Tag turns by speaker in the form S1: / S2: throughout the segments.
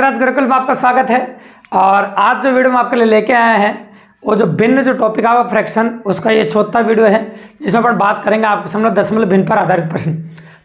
S1: त्यागराज गुरुकुल में आपका स्वागत है। और आज जो वीडियो में आपके लिए लेके आए हैं वो जो भिन्न जो टॉपिक है फ्रैक्शन, उसका ये चौथा वीडियो है जिसमें अपन बात करेंगे आपके सामने दशमलव भिन्न पर आधारित प्रश्न।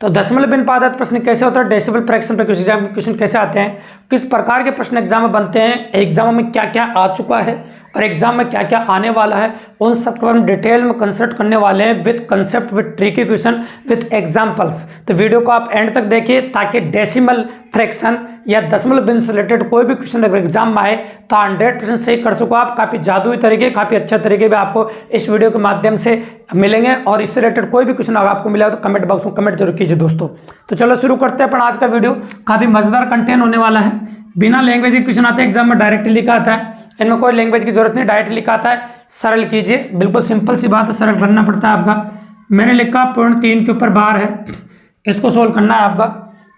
S1: तो दशमलव भिन्न पर आधारित प्रश्न कैसे होता है, डेसिमल फ्रैक्शन पर एग्जाम में क्वेश्चन कैसे आते हैं, किस प्रकार के प्रश्न एग्जाम में बनते हैं, एग्जाम में क्या क्या आ चुका है और एग्जाम में क्या क्या आने वाला है, उन सब के बारे में डिटेल में कंसल्ट करने वाले हैं with concept, with tricky question, with examples. तो वीडियो को आप एंड तक देखिए ताकि डेसिमल फ्रैक्शन या दशमलव भिन्न से रिलेटेड कोई भी क्वेश्चन अगर एग्जाम में आए तो 100% सही कर सको आप। काफ़ी जादुई तरीके, काफ़ी अच्छे तरीके भी आपको इस वीडियो के माध्यम से मिलेंगे और इससे रिलेटेड कोई भी क्वेश्चन अगर आपको मिला तो कमेंट बॉक्स में कमेंट जरूर कीजिए दोस्तों। तो चलो शुरू करते हैं अपन आज का वीडियो। काफ़ी मजेदार कंटेंट होने वाला है। बिना लैंग्वेज के क्वेश्चन आते हैं एग्जाम में, डायरेक्टली लिखा आता है, इनमें कोई लैंग्वेज की जरूरत नहीं, डायरेक्ट लिखा आता है। सरल कीजिए, बिल्कुल सिंपल सी बात है, सरल करना पड़ता है आपका। मैंने लिखा पॉइंट 3 के ऊपर बार है, इसको सोल्व करना है आपका।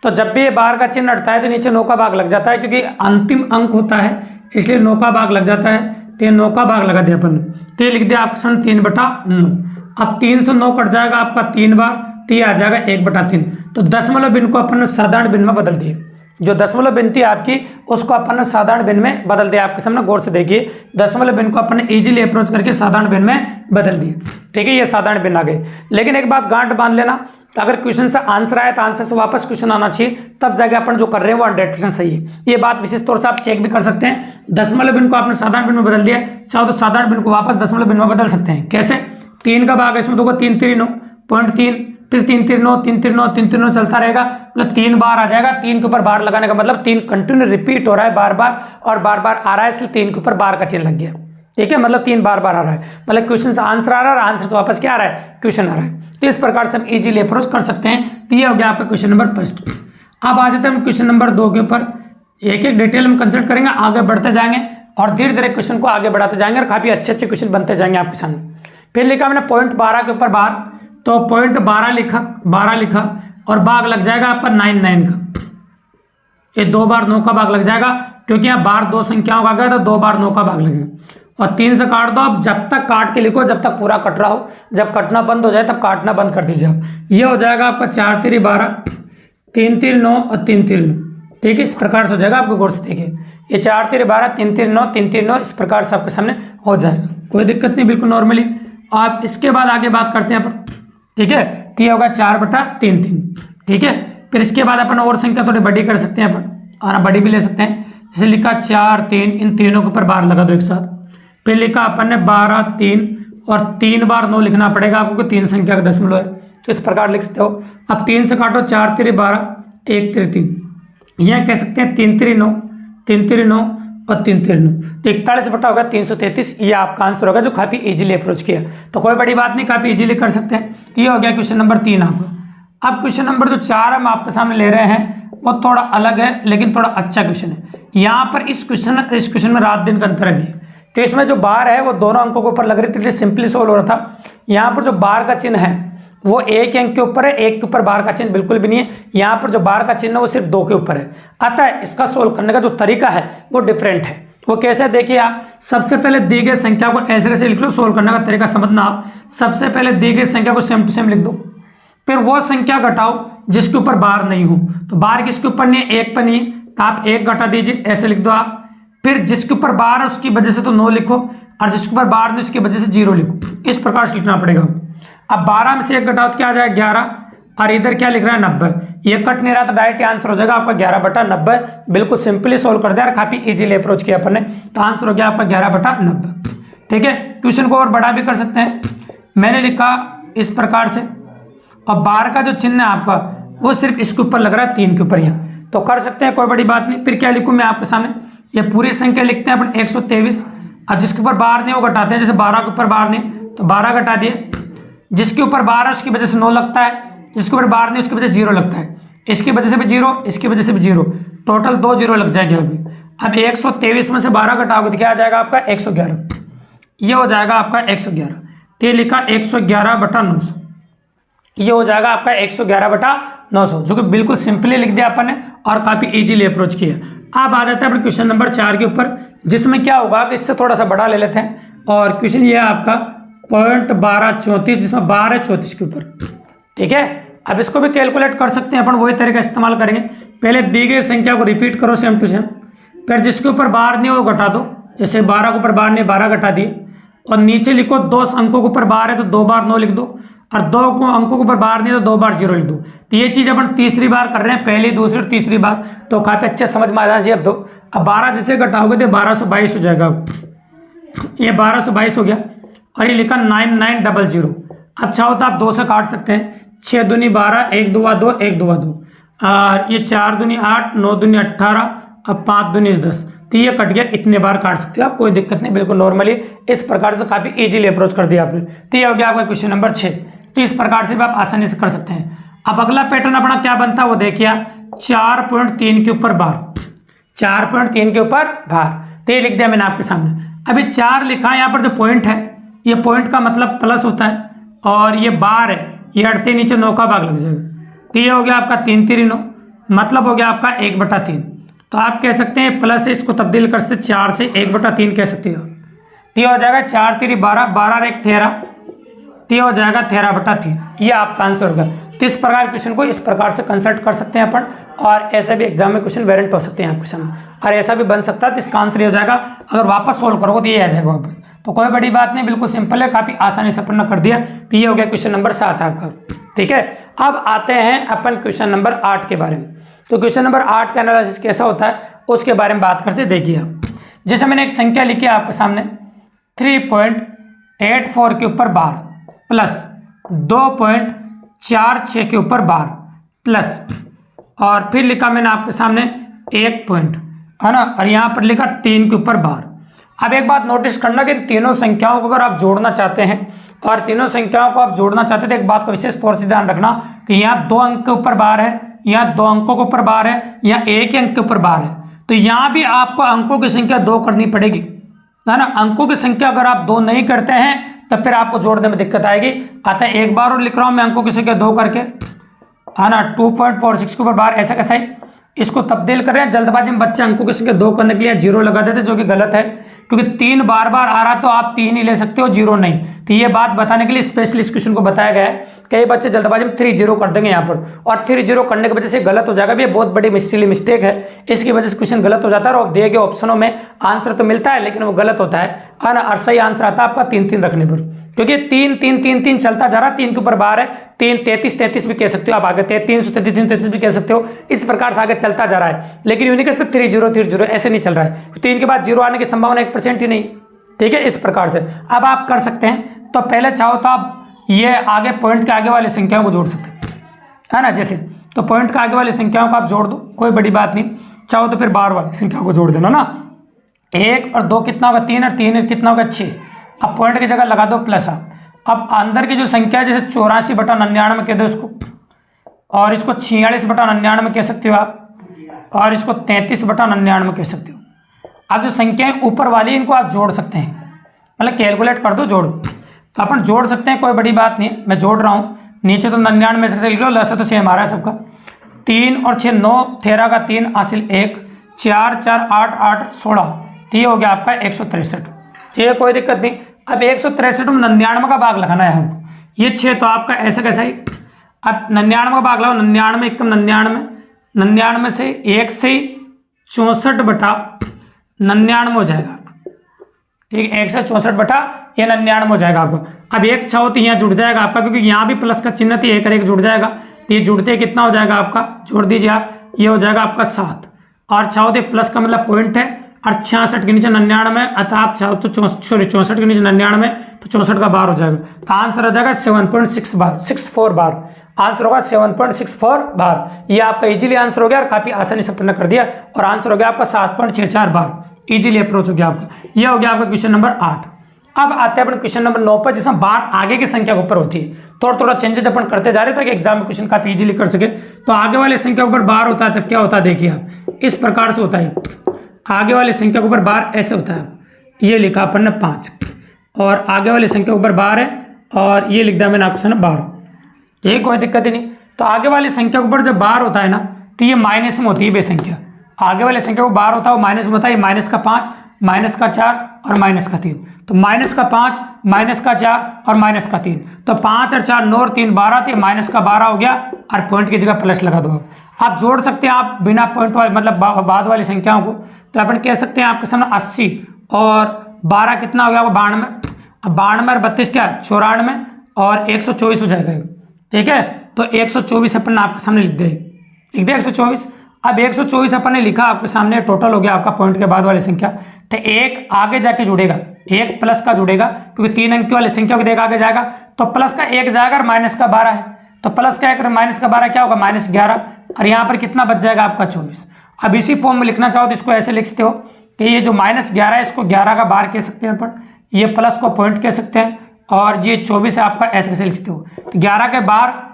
S1: तो जब भी ये बार का चिन्ह हटता है तो नीचे 9 का भाग लग जाता है, क्योंकि अंतिम अंक होता है इसलिए 9 का भाग लग जाता है। तो ये 9 का भाग लगा दिया अपन, तो ये लिख दिया ऑप्शन 3/9। अब 3 से 9 कट जाएगा आपका 3 बार, तो ये आ जाएगा 1/3। तो दशमलव भिन्न को अपन ने साधारण भिन्न में बदल दिए। जो दशमलव भिन्न थी आपकी उसको अपन ने साधारण भिन्न में बदल दिया। आपके सामने गौर से देखिए, दशमलव भिन्न को अपन ने इजीली अप्रोच करके साधारण भिन्न में बदल दिए। ठीक है, ये साधारण भिन्न आ गए। लेकिन एक बात गांठ बांध लेना, अगर क्वेश्चन से आंसर आया तो आंसर से वापस क्वेश्चन आना चाहिए, तब जाके अपन जो कर रहे हैं वो 100% सही है। ये बात विशेष तौर से आप चेक भी कर सकते हैं। दशमलव भिन्न को आपने साधारण भिन्न में बदल दिया, चाहो तो साधारण भिन्न को वापस दशमलव भिन्न में बदल सकते हैं। कैसे? 3 का भाग है, इसमें देखो 3 3 9 पॉइंट 3, फिर 3 3 9 3 3 9 3 3 9 चलता रहेगा, मतलब 3 बार आ जाएगा। 3 के ऊपर बार लगाने का मतलब 3 कंटिन्यू रिपीट हो रहा है बार बार, और बार बार आ रहा है, इसलिए 3 के ऊपर बार का चिन्ह लग गया। ठीक है, मतलब 3 बार बार आ रहा है, मतलब क्वेश्चन से आंसर आ रहा है और आंसर से वापस क्या आ रहा है, क्वेश्चन आ रहा है। तो इस प्रकार से हम इजीली अप्रोच कर सकते हैं। तो ये हो गया आपका क्वेश्चन नंबर फर्स्ट। अब आ जाते हैं हम क्वेश्चन नंबर 2 के ऊपर। एक एक डिटेल में कंसल्ट करेंगे, आगे बढ़ते जाएंगे और धीरे धीरे क्वेश्चन को आगे बढ़ाते जाएंगे और काफी अच्छे अच्छे क्वेश्चन बनते जाएंगे आपके सामने। फिर लिखा मैंने पॉइंट 12 के ऊपर बार, तो पॉइंट 12 लिखा और भाग लग जाएगा आपका 9 9 का। ये 2 बार 9 का भाग लग जाएगा, क्योंकि यहाँ बार 2 संख्याओं का गया तो 2 बार 9 का भाग लगेगा। और 3 से काट दो, अब जब तक काट के लिखो जब तक पूरा कट रहा हो, जब कटना बंद हो जाए तब काटना बंद कर दीजिए आप। ये हो जाएगा आपका 4 3 12, 3 3 9 और 3 3 9। ठीक है, इस प्रकार से हो जाएगा। आपको गौर से देखिए, ये 4 3 12 3 3 9 3 3 9 इस प्रकार से आपके सामने हो जाएगा, कोई दिक्कत नहीं, बिल्कुल नॉर्मली। आप इसके बाद आगे बात करते हैं अपन। ठीक है, तो ये होगा 4/3 ठीक है। फिर इसके बाद अपन और संख्या थोड़ी बड़ी कर सकते हैं अपन, और बड़ी भी ले सकते हैं। जैसे लिखा 4 3, इन तीनों के ऊपर बार लगा दो एक साथ। फिर लिखा अपन ने 12 3 और 3 बार 9 लिखना पड़ेगा आपको, 3 संख्या का दशमलव है, तो इस प्रकार लिख सकते हो। अब 3 से काटो, 4 3 12 1 3 3, यह कह सकते हैं 3 3 9 3 3 9 और 3 3 9, तो 41 बटा होगा 333। ये आपका आंसर होगा जो काफी इजीली अप्रोच किया। तो कोई बड़ी बात नहीं, काफी इजीली कर सकते हैं। तो ये हो गया क्वेश्चन नंबर 3 आपका। अब क्वेश्चन नंबर जो 4 हम आपके सामने ले रहे हैं वो थोड़ा अलग है, लेकिन थोड़ा अच्छा क्वेश्चन है। यहाँ पर इस क्वेश्चन में रात दिन का अंतर भी है। तो इसमें जो बार है वो दोनों अंकों के ऊपर लग रही थी, इसलिए सिंपली सोल्व हो रहा था। यहाँ पर जो बार का चिन्ह है वो एक अंक के ऊपर है, एक के ऊपर बार का चिन्ह बिल्कुल भी नहीं है। यहाँ पर जो बार का चिन्ह है वो सिर्फ 2 के ऊपर है। अतः इसका सोल्व करने का जो तरीका है वो डिफरेंट है। वो कैसे, देखिए आप सबसे पहले दी गई संख्या को ऐसे कैसे लिख लो, सोल्व करने का तरीका समझना आप। सबसे पहले दी गई संख्या को सेम टू सेम लिख दो, फिर वो संख्या घटाओ जिसके ऊपर बार नहीं हो। तो बार किसके ऊपर नहीं है, 1 पर नहीं है, तो आप 1 घटा दीजिए, ऐसे लिख दो आप। फिर जिसके ऊपर बार है उसकी वजह से तो 9 लिखो, और जिसके ऊपर बार नहीं उसकी वजह से 0 लिखो। इस प्रकार से लिखना पड़ेगा। अब 12 में से 1 घटाओ तो क्या आ जाएगा 11, और इधर क्या लिख रहा है 90। ये कट नहीं रहा तो डायरेक्ट आंसर हो जाएगा आपका 11/90। बिल्कुल सिंपली सोल्व कर दिया और काफी इजीली अप्रोच किया अपन ने, तो आंसर हो गया आपका 11/90। ठीक है, क्वेश्चन को और बड़ा भी कर सकते हैं। मैंने लिखा इस प्रकार से, और बार का जो चिन्ह है आपका वो सिर्फ इसके ऊपर लग रहा है, 3 के ऊपर यहाँ, तो कर सकते हैं, कोई बड़ी बात नहीं। फिर क्या लिखूँ मैं आपके सामने, ये पूरी संख्या लिखते हैं अपन 123, और जिसके ऊपर बार नहीं वो घटाते हैं। जैसे 12 के ऊपर बार नहीं तो 12 घटा दिए, जिसके ऊपर बार है उसकी वजह से 9 लगता है, जिसके ऊपर बार नहीं उसकी वजह से 0 लगता है, इसकी वजह से भी 0, इसकी वजह से भी 0, टोटल 2 0 लग जाएंगे अभी। अब 123 में से 12 घटाओगे तो क्या आ जाएगा आपका 111, ये हो जाएगा आपका 111। तो ये लिखा 111/900, ये हो जाएगा आपका 111/900, जो कि बिल्कुल सिंपली लिख दिया अपन ने और काफी इजीली अप्रोच किया। अब आ जाता है अपने क्वेश्चन नंबर 4 के ऊपर, जिसमें क्या होगा कि इससे थोड़ा सा बड़ा ले लेते हैं। और क्वेश्चन ये है आपका पॉइंट 12 34, जिसमें बार है 34 के ऊपर। ठीक है, अब इसको भी कैलकुलेट कर सकते हैं अपन, वही तरीका इस्तेमाल करेंगे। पहले दी गई संख्या को रिपीट करो सेम टू सेम, फिर जिसके ऊपर बार नहीं है वो घटा दो, जैसे 12 के ऊपर बार नहीं, 12 घटा दिए। और नीचे लिखो 2 अंकों के ऊपर बार है तो 2 बार 9 लिख दो, और 2 अंकों के ऊपर बार नहीं है तो 2 बार 0 लिख दो। तो ये चीज़ अपन तीसरी बार कर रहे हैं, पहली, दूसरी और तीसरी बार, तो काफ़ी अच्छे समझ में आ जाना चाहिए। अब दो, अब 12 जैसे घटाओगे तो 1222 हो जाएगा। ये 1222 हो गया, और ये लिखा 9900। अब चाहो तो आप 2 से काट सकते हैं, 6 दूनी 12, 1 दुआ 2, 1 दुआ 2, और ये 4 दूनी 8, 9 दूनी 18, अब 5 दूनी 10, तो ये कट गया। इतने बार काट सकते हो आप, कोई दिक्कत नहीं, बिल्कुल नॉर्मली इस प्रकार से काफ़ी इजीली अप्रोच कर दिया आपने। तो ये हो गया आपका क्वेश्चन नंबर 6। तो इस प्रकार से भी आप आसानी से कर सकते हैं। अब अगला पैटर्न अपना क्या बनता है वो देखिए, 4.3 के ऊपर बार, 4.3 के ऊपर बार, तो ये लिख दिया मैंने आपके सामने। अभी 4 लिखा है, यहाँ पर जो पॉइंट है, ये पॉइंट का मतलब प्लस होता है, और ये बार है, ये हटते नीचे 9 का भाग लग जाएगा। तो ये हो गया आपका 3 3 9, मतलब हो गया आपका 1/3। तो आप कह सकते हैं प्लस से इसको तब्दील कर सकते, 4 से 1/3 कह सकते हो। तो ये हो जाएगा 4 3 12, 12 1 13, तो ये हो जाएगा 13/3। ये आपका आंसर होगा। तो इस प्रकार क्वेश्चन को इस प्रकार से कंसल्ट कर सकते हैं अपन, और ऐसे भी एग्जाम में क्वेश्चन वेरिएंट हो सकते हैं आपके सामने, और ऐसा भी बन सकता है। तो इसका आंसर ये हो जाएगा, अगर वापस सोल्व करोगे तो ये आ जाएगा वापस। तो कोई बड़ी बात नहीं, बिल्कुल सिंपल है, काफ़ी आसानी से अपन ने कर दिया। तो ये हो गया क्वेश्चन नंबर 7 आपका, ठीक है। अब आते हैं अपन क्वेश्चन नंबर 8 के बारे में। तो क्वेश्चन नंबर 8 का एनालिसिस कैसा होता है उसके बारे में बात करते, देखिए आप। जैसे मैंने एक संख्या लिखी है आपके सामने, 3.84 के ऊपर बार, प्लस 2.46 के ऊपर बार, प्लस, और फिर लिखा मैंने आपके सामने 1 पॉइंट, है ना, और यहाँ पर लिखा 3 के ऊपर बार। अब एक बात नोटिस करना कि तीनों संख्याओं को अगर आप जोड़ना चाहते हैं, और तीनों संख्याओं को आप जोड़ना चाहते हैं, तो एक बात का विशेष तौर से ध्यान रखना कि यहाँ 2 अंक के ऊपर बार है, यहाँ 2 अंकों के ऊपर बार है, यहाँ 1 ही अंक के ऊपर बार है। तो यहाँ भी आपको अंकों की संख्या 2 करनी पड़ेगी, है ना। अंकों की संख्या अगर आप 2 नहीं करते हैं तो फिर आपको जोड़ने में दिक्कत आएगी। अतः एक बार और लिख रहा हूँ मैं अंकों की संख्या 2 करके, है ना। 2.46 के ऊपर बार, ऐसा कैसा है, इसको तब्दील कर रहे हैं। जल्दबाजी में बच्चे अंकों की संख्या 2 करने के लिए 0 लगा देते, जो कि गलत है, क्योंकि 3 बार बार आ रहा तो आप 3 ही ले सकते हो, 0 नहीं। तो ये बात बताने के लिए स्पेशली इस क्वेश्चन को बताया गया है। कई बच्चे जल्दबाजी में 3 0 कर देंगे यहाँ पर, और 3 0 करने की वजह से गलत हो जाएगा। ये बहुत बड़ी मिस्टेक है, इसकी वजह से क्वेश्चन गलत हो जाता है, और दिए गए ऑप्शनों में आंसर तो मिलता है लेकिन वो गलत होता है ना। और सही आंसर आता है आपका 3 3 रखने पर, क्योंकि 3 3 3 3 चलता जा रहा है, 3 के ऊपर बार है, 3 33 33 भी कह सकते हो आप, आगे 333 33 भी कह सकते हो। इस प्रकार से आगे चलता जा रहा है, लेकिन यूनिक 3 0 3 0 ऐसे नहीं चल रहा है। 3 के बाद 0 आने की संभावना 1% ही नहीं, ठीक है। इस प्रकार से अब आप कर सकते हैं। तो पहले चाहो तो आप ये आगे पॉइंट के आगे वाली संख्याओं को जोड़ सकते हैं, है ना। जैसे तो पॉइंट के आगे वाली संख्याओं को आप जोड़ दो, कोई बड़ी बात नहीं। चाहो तो फिर बार वाली संख्याओं को जोड़ देना ना। 1 और 2 कितना होगा, 3, और 3 कितना होगा, 6। अब पॉइंट की जगह लगा दो प्लस। अब अंदर की जो संख्या है, जैसे 84/99 कह दो इसको, और इसको 46/99 कह सकते हो आप, और इसको 33/99 कह सकते हो। अब जो संख्याएं ऊपर वाली इनको आप जोड़ सकते हैं, मतलब कैलकुलेट कर दो, जोड़ दो। तो अपन जोड़ सकते हैं, कोई बड़ी बात नहीं है। मैं जोड़ रहा हूँ, नीचे तो 99 में से लिख लो, लसा तो 6 हमारा है सबका। 3 और 6 9, 13 का 3 हासिल 1, 4 4 8 8 16, तो ये हो गया आपका 163। ठीक है, कोई दिक्कत नहीं। अब 163 में 99 का भाग लगाना है हमको, ये 6 तो आपका ऐसा कैसा ही। अब 99 का भाग लगाओ, 99 एकदम 99 से 1 से 64/99 हो जाएगा, ठीक है। 1 से 64/99 हो जाएगा आपको। अब 1 6 तो यहाँ जुड़ जाएगा आपका, क्योंकि यहाँ भी प्लस का चिन्ह थी, 1 और 1 जुड़ जाएगा। तो ये जुड़ते कितना हो जाएगा आपका, जोड़ दीजिए आप, ये हो जाएगा आपका 7। और 6 प्लस का मतलब पॉइंट है, और 66 के नीचे 99, अतः आप चाहो तो 64 के नीचे 99, तो 64 का बार हो जाएगा। तो आंसर हो जाएगा 7.64 बार। आंसर होगा 7.64 बार। ये आपका इजीली आंसर हो गया, और काफी आसानी से पूर्ण कर दिया, और आंसर हो गया आपका 7.64 बार। इजीली अप्रोच हो गया आपका। यह हो गया आपका क्वेश्चन नंबर 8। अब आते हैं अपन क्वेश्चन नंबर 9 पर, जिसमें बार आगे की संख्या के ऊपर होती है। थोड़ा थोड़ा चेंजेस अपन करते जा रहे हैं ताकि एग्जाम में क्वेश्चन काफी इजीली कर सके। तो आगे वाले संख्या के ऊपर बार होता है तब क्या होता है, देखिए आप, इस प्रकार से होता है। आगे वाली संख्या के ऊपर बार ऐसे होता है, ये लिखा अपन ने 5, और आगे वाली संख्या के ऊपर बार है, और ये लिख दिया मैंने आपको 12। ये कोई दिक्कत ही नहीं। तो आगे वाली संख्या के ऊपर जब बार होता है ना, तो ये माइनस में होती है बे संख्या। आगे वाली संख्या को बार होता है वो माइनस में होता है, माइनस का 5, माइनस का 4 और माइनस का 3। तो माइनस का 5, माइनस का 4 और माइनस का 3, तो 5 और 4 9 और 3 12, तो माइनस का 12 हो गया, और पॉइंट की जगह प्लस लगा दो। आप जोड़ सकते हैं आप बिना पॉइंट वाले मतलब बाद वाली संख्याओं को। तो अपन कह सकते हैं आपके सामने 80 और 12 कितना हो गया वो 92। अब 92 और 32 क्या 94 और 124 हो जाएगा। ठीक है, तो 124 अपन ने आपके सामने लिख दिया 124। अब 124 अपन ने लिखा, आपके सामने टोटल हो गया आपका पॉइंट के बाद वाली संख्या। तो एक आगे जाके जुड़ेगा, एक प्लस का जुड़ेगा क्योंकि 3 अंक वाली संख्या को देख आगे जाएगा, तो प्लस का 1 जाएगा और माइनस का 12 है, तो प्लस का 1 और माइनस का 12 क्या होगा -11, और यहाँ पर कितना बच जाएगा आपका 24। अब इसी फॉर्म में लिखना चाहो तो इसको ऐसे लिख सकते हो कि ये जो -11 है इसको 11 का बार कह सकते हैं अपन, ये प्लस को पॉइंट कह सकते हैं, और ये 24 है आपका ऐसे कैसे लिखते हो। तो 11 के बार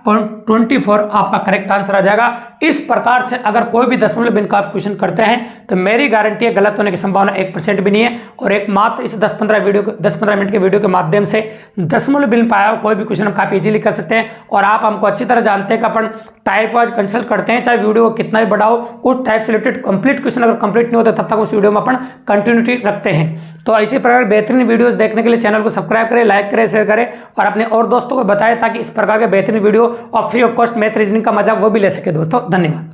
S1: 24 आपका करेक्ट आंसर आ जाएगा। इस प्रकार से अगर कोई भी दशमलव भिन्न का आप क्वेश्चन करते हैं तो मेरी गारंटी है गलत होने की संभावना 1% भी नहीं है। और एक मात्र इस 10-15 मिनट के वीडियो के माध्यम से दशमलव भिन्न पाया हो कोई भी क्वेश्चन हम काफी इजीली कर सकते हैं। और आप हमको अच्छी तरह जानते हैं कि अपन टाइप वाइज कंसल्ट करते हैं, चाहे वीडियो कितना भी बड़ा हो, उस टाइप से रिलेटेड कंप्लीट क्वेश्चन अगर कंप्लीट नहीं होता तब तक उस वीडियो में अपन कंटिन्यूटी रखते हैं। तो इसी प्रकार बेहतरीन वीडियोस देखने के लिए चैनल को सब्सक्राइब करें, लाइक करें, शेयर करें और अपने और दोस्तों को बताएं ताकि इस प्रकार के बेहतरीन वीडियो और free of cost math reasoning का मजा वो भी ले सके। दोस्तों धन्यवाद।